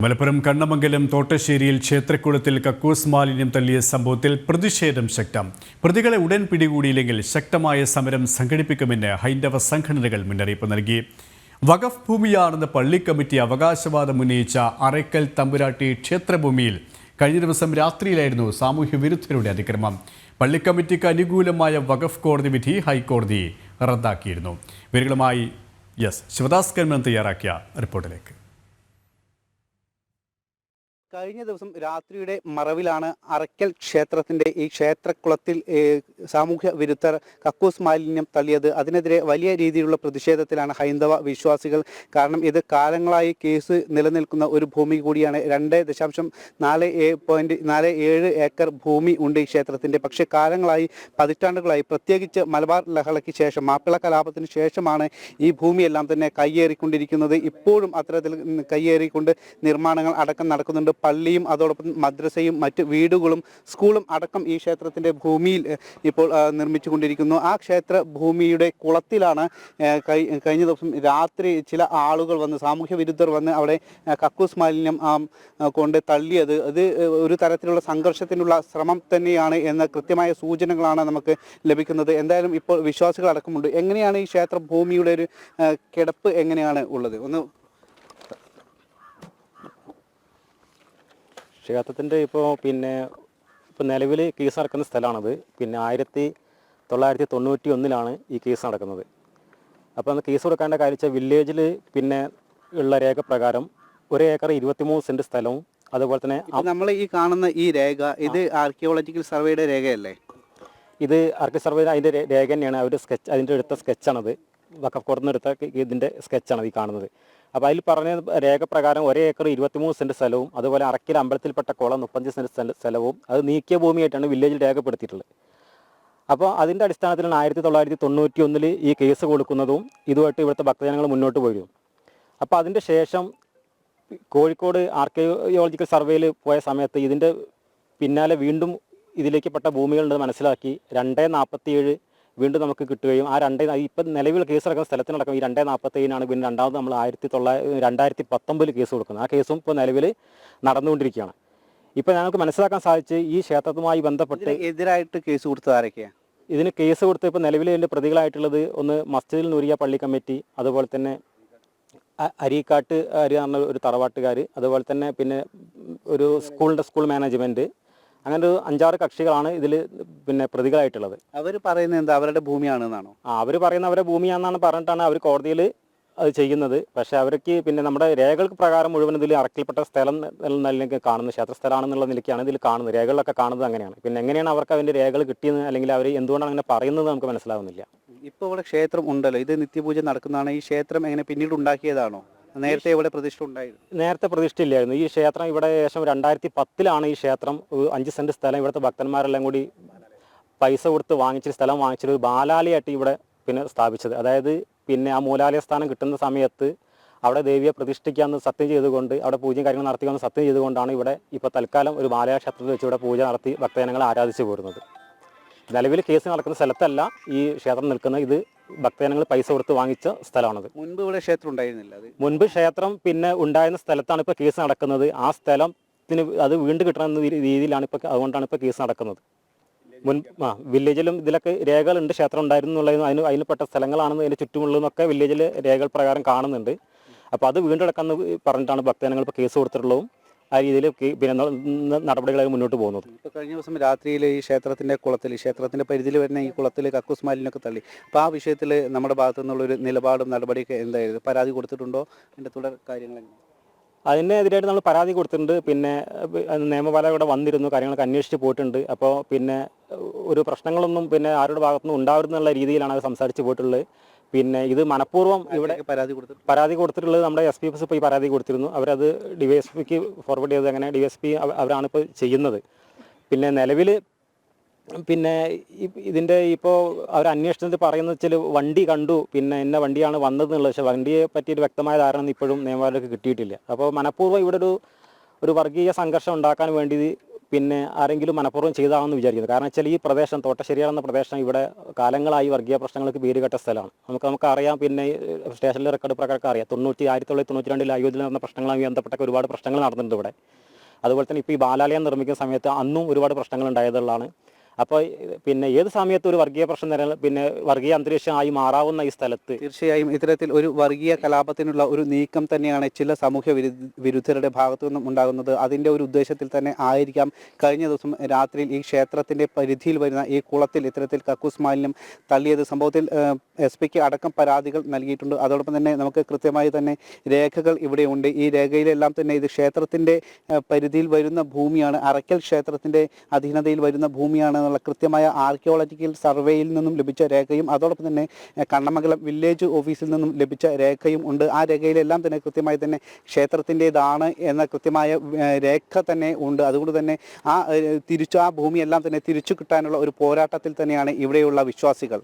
മലപ്പുറം കണ്ണമംഗലം തോട്ടശ്ശേരിയിൽ ക്ഷേത്രക്കുളത്തിൽ കക്കൂസ് മാലിന്യം തള്ളിയ സംഭവത്തിൽ പ്രതിഷേധം ശക്തം. പ്രതികളെ ഉടൻ പിടികൂടിയില്ലെങ്കിൽ ശക്തമായ സമരം സംഘടിപ്പിക്കുമെന്ന് ഹൈന്ദവ സംഘടനകൾ മുന്നറിയിപ്പ് നൽകി. വഖഫ് ഭൂമിയാണെന്ന് പള്ളി കമ്മിറ്റി അവകാശവാദം ഉന്നയിച്ച അറയ്ക്കൽ തമ്പുരാട്ടി ക്ഷേത്രഭൂമിയിൽ കഴിഞ്ഞ ദിവസം രാത്രിയിലായിരുന്നു സാമൂഹ്യ വിരുദ്ധരുടെ അതിക്രമം. പള്ളി കമ്മിറ്റിക്ക് അനുകൂലമായ വഖഫ് കോടതി വിധി ഹൈക്കോടതി റദ്ദാക്കിയിരുന്നു. വിവരങ്ങളുമായി ശിവദാസ് കർമ്മൻ തയ്യാറാക്കിയ റിപ്പോർട്ടിലേക്ക്. കഴിഞ്ഞ ദിവസം രാത്രിയുടെ മറവിലാണ് അറയ്ക്കൽ ക്ഷേത്രത്തിൻ്റെ ഈ ക്ഷേത്രക്കുളത്തിൽ സാമൂഹ്യ വിരുദ്ധർ കക്കൂസ് മാലിന്യം തള്ളിയത്. അതിനെതിരെ വലിയ രീതിയിലുള്ള പ്രതിഷേധത്തിലാണ് ഹൈന്ദവ വിശ്വാസികൾ. കാരണം ഇത് കാലങ്ങളായി കേസ് നിലനിൽക്കുന്ന ഒരു ഭൂമി കൂടിയാണ്. 2.47 ഏക്കർ ഭൂമി ഉണ്ട് ഈ ക്ഷേത്രത്തിൻ്റെ. പക്ഷേ കാലങ്ങളായി, പതിറ്റാണ്ടുകളായി, പ്രത്യേകിച്ച് മലബാർ ലഹളയ്ക്ക് ശേഷം, മാപ്പിള കലാപത്തിന് ശേഷമാണ് ഈ ഭൂമിയെല്ലാം തന്നെ കയ്യേറിക്കൊണ്ടിരിക്കുന്നത്. ഇപ്പോഴും അത്തരത്തിൽ കയ്യേറിക്കൊണ്ട് നിർമ്മാണങ്ങൾ അടക്കം നടക്കുന്നുണ്ട്. പള്ളിയും അതോടൊപ്പം മദ്രസയും മറ്റ് വീടുകളും സ്കൂളും അടക്കം ഈ ക്ഷേത്രത്തിൻ്റെ ഭൂമിയിൽ ഇപ്പോൾ നിർമ്മിച്ചുകൊണ്ടിരിക്കുന്നു. ആ ക്ഷേത്ര ഭൂമിയുടെ കുളത്തിലാണ് കഴിഞ്ഞ ദിവസം രാത്രി ചില ആളുകൾ വന്ന്, സാമൂഹ്യ വിരുദ്ധർ വന്ന് അവിടെ കക്കൂസ് മാലിന്യം കൊണ്ട് തള്ളിയത്. അത് ഒരു തരത്തിലുള്ള സംഘർഷത്തിനുള്ള ശ്രമം തന്നെയാണ് എന്ന കൃത്യമായ സൂചനകളാണ് നമുക്ക് ലഭിക്കുന്നത്. എന്തായാലും ഇപ്പോൾ വിശ്വാസികൾ അടക്കമുണ്ട്. എങ്ങനെയാണ് ഈ ക്ഷേത്ര ഭൂമിയുടെ ഒരു കിടപ്പ് എങ്ങനെയാണ് ഉള്ളത്? ക്ഷേത്രത്തിൻ്റെ ഇപ്പോൾ നിലവിൽ കേസ് നടക്കുന്ന സ്ഥലമാണത്. 1991 ഈ കേസ് നടക്കുന്നത്. അപ്പോൾ അന്ന് കേസ് കൊടുക്കേണ്ട കാര്യം വെച്ചാൽ വില്ലേജിൽ ഉള്ള രേഖ പ്രകാരം 1 ഏക്കർ 23 സെൻറ്റ് സ്ഥലവും, അതുപോലെ തന്നെ നമ്മൾ ഈ കാണുന്ന ഈ രേഖ, ഇത് ആർക്കിയോളജിക്കൽ സർവേയുടെ രേഖയല്ലേ? ഇത് ആർക്കിയോളജി സർവേ അതിൻ്റെ രേഖ തന്നെയാണ്. അവർ അതിൻ്റെ എടുത്ത സ്കെച്ചാണത്. വഖഫ് കോടതിയിൽ നിന്ന് എടുത്ത ഇതിൻ്റെ സ്കെച്ചാണ് ഈ കാണുന്നത്. അപ്പോൾ അതിൽ പറഞ്ഞ രേഖ പ്രകാരം 1 ഏക്കർ 23 സെൻറ്റ് സ്ഥലവും, അതുപോലെ അറയ്ക്കൽ അമ്പലത്തിൽപ്പെട്ട കുളം 35 സെൻറ്റ് സ്ഥലവും അത് നീക്കിയ ഭൂമിയായിട്ടാണ് വില്ലേജിൽ രേഖപ്പെടുത്തിയിട്ടുള്ളത്. അപ്പോൾ അതിൻ്റെ അടിസ്ഥാനത്തിലാണ് 1991 ഈ കേസ് കൊടുക്കുന്നതും ഇതുമായിട്ട് ഇവിടുത്തെ ഭക്തജനങ്ങൾ മുന്നോട്ട് പോയിരുന്നു. അപ്പോൾ അതിൻ്റെ ശേഷം കോഴിക്കോട് ആർക്കിയോളജിക്കൽ സർവേയിൽ പോയ സമയത്ത് ഇതിൻ്റെ പിന്നാലെ വീണ്ടും ഇതിലേക്ക് പെട്ട ഭൂമികളുണ്ടെന്ന് മനസ്സിലാക്കി 247 വീണ്ടും നമുക്ക് കിട്ടുകയും ഇപ്പം നിലവിൽ കേസ് നടക്കുന്ന സ്ഥലത്തിനടക്കം ഈ 247 പിന്നെ രണ്ടാമത് നമ്മൾ 2019 കേസ് കൊടുക്കുന്നത്. ആ കേസും ഇപ്പോൾ നിലവിൽ നടന്നുകൊണ്ടിരിക്കുകയാണ്. ഇപ്പം ഞങ്ങൾക്ക് മനസ്സിലാക്കാൻ സാധിച്ച് ഈ ക്ഷേത്രവുമായി ബന്ധപ്പെട്ട് എതിരായിട്ട് കേസ് കൊടുത്തത് ആരൊക്കെയാണ്? ഇതിന് കേസ് കൊടുത്ത് ഇപ്പോൾ നിലവിൽ ഇതിൻ്റെ പ്രതികളായിട്ടുള്ളത് ഒന്ന് മസ്ജിദുൽ നൂരിയ പള്ളി കമ്മിറ്റി, അതുപോലെ തന്നെ അരീക്കാട്ട് പറഞ്ഞ ഒരു തറവാട്ടുകാർ, അതുപോലെ തന്നെ ഒരു സ്കൂൾ മാനേജ്മെൻറ്റ്, അങ്ങനെ ഒരു 5-6 കക്ഷികളാണ് ഇതിൽ പ്രതികളായിട്ടുള്ളത്. അവർ പറയുന്നത് എന്താ, അവരുടെ ഭൂമിയാണെന്നാണോ? അവർ പറയുന്ന അവരുടെ ഭൂമിയാണെന്നാണ് പറഞ്ഞിട്ടാണ് അവർ കോടതിയിൽ അത് ചെയ്യുന്നത്. പക്ഷേ അവർക്ക് നമ്മുടെ രേഖകൾക്ക് പ്രകാരം മുഴുവൻ ഇതിൽ അറക്കിൽപ്പെട്ട സ്ഥലം നിലയ്ക്ക് കാണുന്നത് ക്ഷേത്ര സ്ഥലമാണെന്നുള്ള നിലയ്ക്കാണ് ഇതിൽ കാണുന്നത്. രേഖകളിലൊക്കെ കാണുന്നത് അങ്ങനെയാണ്. എങ്ങനെയാണ് അവർക്ക് അതിൻ്റെ രേഖകൾ കിട്ടിയെന്ന്, അല്ലെങ്കിൽ അവർ എന്തുകൊണ്ടാണ് അങ്ങനെ പറയുന്നത് നമുക്ക് മനസ്സിലാവുന്നില്ല. ഇപ്പോൾ ഇവിടെ ക്ഷേത്രം ഉണ്ടല്ലോ, ഇത് നിത്യപൂജ നടക്കുന്നതാണ്. ഈ ക്ഷേത്രം എങ്ങനെ പിന്നീട് ഉണ്ടാക്കിയതാണോ? നേരത്തെ ഇവിടെ പ്രതിഷ്ഠ ഉണ്ടായിരുന്നു? നേരത്തെ പ്രതിഷ്ഠയില്ലായിരുന്നു. ഈ ക്ഷേത്രം ഇവിടെ ഏകദേശം 2010 ഈ ക്ഷേത്രം 5 സെൻറ്റ് സ്ഥലം ഇവിടുത്തെ ഭക്തന്മാരെല്ലാം കൂടി പൈസ കൊടുത്ത് സ്ഥലം വാങ്ങിച്ചിട്ട് ഒരു ബാലാലയായിട്ട് ഇവിടെ സ്ഥാപിച്ചത്. അതായത് ആ മൂലാലയ സ്ഥാനം കിട്ടുന്ന സമയത്ത് അവിടെ ദേവിയെ പ്രതിഷ്ഠിക്കാമെന്ന് സത്യം ചെയ്തുകൊണ്ട്, അവിടെ പൂജയും കാര്യങ്ങൾ നടത്തിക്കാമെന്ന് സത്യം ചെയ്തുകൊണ്ടാണ് ഇവിടെ ഇപ്പോൾ തൽക്കാലം ഒരു ബാലാലയ ക്ഷേത്രത്തിൽ വെച്ച് ഇവിടെ പൂജ നടത്തി ഭക്തജനങ്ങളെ ആരാധിച്ചു പോരുന്നത്. നിലവിൽ കേസ് നടക്കുന്ന സ്ഥലത്തല്ല ഈ ക്ഷേത്രം നിൽക്കുന്നത്. ഇത് ഭക്തജനങ്ങൾ പൈസ കൊടുത്ത് വാങ്ങിച്ച സ്ഥലമാണത്. മുൻപ് ഇവിടെ ക്ഷേത്രം ഉണ്ടായിരുന്നില്ല. മുൻപ് ക്ഷേത്രം ഉണ്ടായിരുന്ന സ്ഥലത്താണ് ഇപ്പോൾ കേസ് നടക്കുന്നത്. ആ സ്ഥലത്തിന് അത് വീണ്ടും കിട്ടണമെന്ന രീതിയിലാണ് അതുകൊണ്ടാണ് ഇപ്പോൾ കേസ് നടക്കുന്നത്. വില്ലേജിലും ഇതിലൊക്കെ രേഖകളുണ്ട്, ക്ഷേത്രം ഉണ്ടായിരുന്നു എന്നുള്ളതും അതിൽപ്പെട്ട സ്ഥലങ്ങളാണെന്ന് അതിൻ്റെ ചുറ്റുമുള്ളതെന്നൊക്കെ വില്ലേജിൽ രേഖകൾ പ്രകാരം കാണുന്നുണ്ട്. അപ്പോൾ അത് വീണ്ടും എടുക്കാമെന്ന് പറഞ്ഞിട്ടാണ് ഭക്തജനങ്ങൾ ഇപ്പോൾ കേസ് കൊടുത്തിട്ടുള്ളതും ആ രീതിയിൽ നടപടികളായി മുന്നോട്ട് പോകുന്നത്. ഇപ്പോൾ കഴിഞ്ഞ ദിവസം രാത്രിയിൽ ഈ ക്ഷേത്രത്തിൻ്റെ കുളത്തിൽ, ക്ഷേത്രത്തിൻ്റെ പരിധിയിൽ വരുന്ന ഈ കുളത്തിൽ കക്കൂസ് മാലിന്യമൊക്കെ തള്ളി. അപ്പോൾ ആ വിഷയത്തിൽ നമ്മുടെ ഭാഗത്തു നിന്നുള്ളൊരു നിലപാടും നടപടിയൊക്കെ എന്തായിരുന്നു? പരാതി കൊടുത്തിട്ടുണ്ടോ? അതിൻ്റെ തുടർ കാര്യങ്ങൾ അതിനെതിരായിട്ട് നമ്മൾ പരാതി കൊടുത്തിട്ടുണ്ട്. നിയമപാല ഇവിടെ വന്നിരുന്നു, കാര്യങ്ങളൊക്കെ അന്വേഷിച്ച് പോയിട്ടുണ്ട്. അപ്പോൾ ഒരു പ്രശ്നങ്ങളൊന്നും ആരുടെ ഭാഗത്തുനിന്നും ഉണ്ടാവരുന്നുള്ള രീതിയിലാണ് അത് സംസാരിച്ച് പോയിട്ടുള്ളത്. ഇത് മനഃപൂർവ്വം ഇവിടെ പരാതി കൊടുത്തിട്ടുള്ളത് നമ്മുടെ SP ഓഫീസ് ഇപ്പോൾ ഈ പരാതി കൊടുത്തിരുന്നു. അവരത് DYSPക്ക് ഫോർവേഡ് ചെയ്തത്. അങ്ങനെ DYSP അവരാണ് ഇപ്പോൾ ചെയ്യുന്നത്. നിലവിൽ ഇതിൻ്റെ ഇപ്പോൾ അവർ അന്വേഷണത്തിൽ പറയുന്നത് വെച്ചാൽ വണ്ടി കണ്ടു, ഇന്ന വണ്ടിയാണ് വന്നതെന്നുള്ളത്. പക്ഷേ വണ്ടിയെ പറ്റിയൊരു വ്യക്തമായ ധാരണ ഇപ്പോഴും നിയമപാലകർക്ക് കിട്ടിയിട്ടില്ല. അപ്പോൾ മനഃപൂർവ്വം ഇവിടെ ഒരു വർഗീയ സംഘർഷം ഉണ്ടാക്കാൻ വേണ്ടി പിന്നെ ആരെങ്കിലും മനഃപൂർവ്വം ചെയ്തതാണെന്ന് വിചാരിക്കുന്നത്. കാരണം വെച്ചാൽ ഈ പ്രദേശം തോട്ടശ്ശേരിയാർ എന്ന പ്രദേശം ഇവിടെ കാലങ്ങളായി വർഗീയ പ്രശ്നങ്ങൾക്ക് പേരുകെട്ട സ്ഥലമാണ്. നമുക്കറിയാം, പിന്നെ സ്റ്റേഷനിലെ റെക്കോർഡ് പ്രകാരം അറിയാം, 1992 അയോധ്യയിൽ നടന്ന പ്രശ്നങ്ങളുമായി ബന്ധപ്പെട്ട ഒരുപാട് പ്രശ്നങ്ങൾ നടന്നിട്ടുണ്ട് ഇവിടെ. അതുപോലെ തന്നെ ഇപ്പോൾ ഈ ബാലാലയം നിർമ്മിക്കുന്ന സമയത്ത് അന്നും ഒരുപാട് പ്രശ്നങ്ങൾ ഉണ്ടായതുള്ളതാണ്. അപ്പോൾ പിന്നെ ഏത് സമയത്ത് ഒരു വർഗീയ പ്രശ്നം പിന്നെ വർഗീയ അന്തരീക്ഷമായി മാറാവുന്ന ഈ സ്ഥലത്ത് തീർച്ചയായും ഇത്തരത്തിൽ ഒരു വർഗീയ കലാപത്തിനുള്ള ഒരു നീക്കം തന്നെയാണ് ചില സാമൂഹ്യ വിരുദ്ധരുടെ ഭാഗത്തു നിന്നും ഉണ്ടാകുന്നത്. അതിൻ്റെ ഒരു ഉദ്ദേശത്തിൽ തന്നെ ആയിരിക്കാം കഴിഞ്ഞ ദിവസം രാത്രിയിൽ ഈ ക്ഷേത്രത്തിൻ്റെ പരിധിയിൽ വരുന്ന ഈ കുളത്തിൽ ഇത്തരത്തിൽ കക്കൂസ് മാലിന്യം തള്ളിയത്. സംഭവത്തിൽ SP അടക്കം പരാതികൾ നൽകിയിട്ടുണ്ട്. അതോടൊപ്പം തന്നെ നമുക്ക് കൃത്യമായി തന്നെ രേഖകൾ ഇവിടെയുണ്ട്. ഈ രേഖയിലെല്ലാം തന്നെ ഇത് ക്ഷേത്രത്തിൻ്റെ പരിധിയിൽ വരുന്ന ഭൂമിയാണ്, അറയ്ക്കൽ ക്ഷേത്രത്തിൻ്റെ അധീനതയിൽ വരുന്ന ഭൂമിയാണ് എന്നുള്ള കൃത്യമായ ആർക്കിയോളജിക്കൽ സർവേയിൽ നിന്നും ലഭിച്ച രേഖയും അതോടൊപ്പം തന്നെ കണ്ണമംഗലം വില്ലേജ് ഓഫീസിൽ നിന്നും ലഭിച്ച രേഖയും ഉണ്ട്. ആ രേഖയിലെല്ലാം തന്നെ കൃത്യമായി തന്നെ ക്ഷേത്രത്തിൻ്റെതാണ് എന്ന കൃത്യമായ രേഖ തന്നെ ഉണ്ട്. അതുകൊണ്ട് തന്നെ ആ ഭൂമിയെല്ലാം തന്നെ തിരിച്ചു കിട്ടാനുള്ള ഒരു പോരാട്ടത്തിൽ തന്നെയാണ് ഇവിടെയുള്ള വിശ്വാസികൾ.